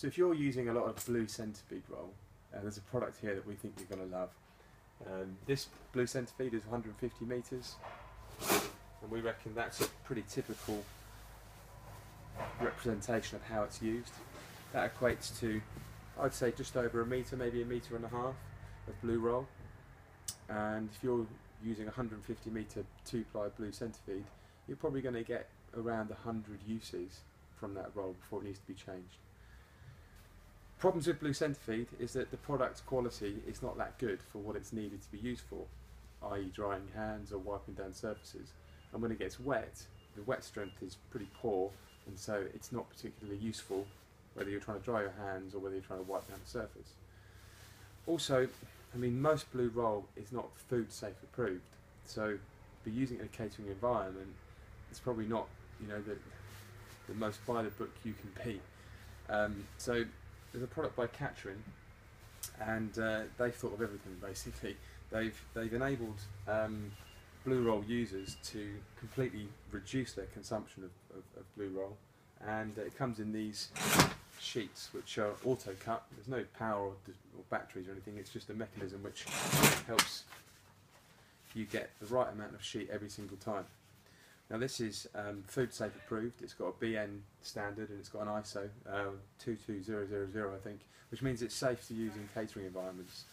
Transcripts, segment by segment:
So if you're using a lot of blue centrefeed roll, there's a product here that we think you're going to love. This blue centrefeed is 150 metres, and we reckon that's a pretty typical representation of how it's used. That equates to, I'd say, just over a metre, maybe a metre and a half of blue roll. And if you're using 150 metre 2-ply blue centrefeed, you're probably going to get around 100 uses from that roll before it needs to be changed. Problems with blue centrefeed is that the product quality is not that good for what it's needed to be used for, i.e. drying hands or wiping down surfaces. And when it gets wet, the wet strength is pretty poor, and so it's not particularly useful whether you're trying to dry your hands or whether you're trying to wipe down the surface. Also, I mean, most blue roll is not food safe approved, so be using it in a catering environment, it's probably not, you know, the most by the book you can be. So there's a product by Katrin, and they've thought of everything basically. They've enabled blue roll users to completely reduce their consumption of blue roll, and it comes in these sheets which are auto cut. There's no power or batteries or anything, it's just a mechanism which helps you get the right amount of sheet every single time. Now this is food safe approved, it's got a BN standard and it's got an ISO 22000 I think, which means it's safe to use in catering environments.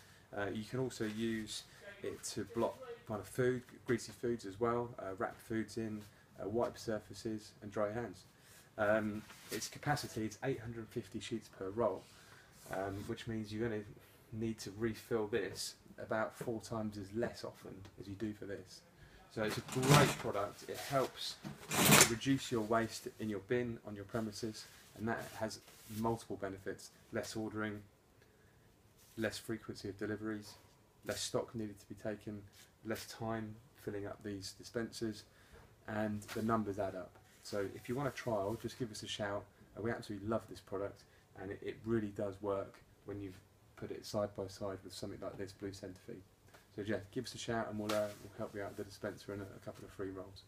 You can also use it to block kind of food, greasy foods as well, wrap foods in, wipe surfaces and dry hands. Its capacity is 850 sheets per roll, which means you're going to need to refill this about 4 times as less often as you do for this. So it's a great product. It helps reduce your waste in your bin on your premises, and that has multiple benefits: less ordering, less frequency of deliveries, less stock needed to be taken, less time filling up these dispensers, and the numbers add up. So if you want a trial, just give us a shout. We absolutely love this product, and it really does work when you've put it side by side with something like this blue centrefeed. So yeah, give us a shout and we'll help you out with the dispenser and a couple of free rolls.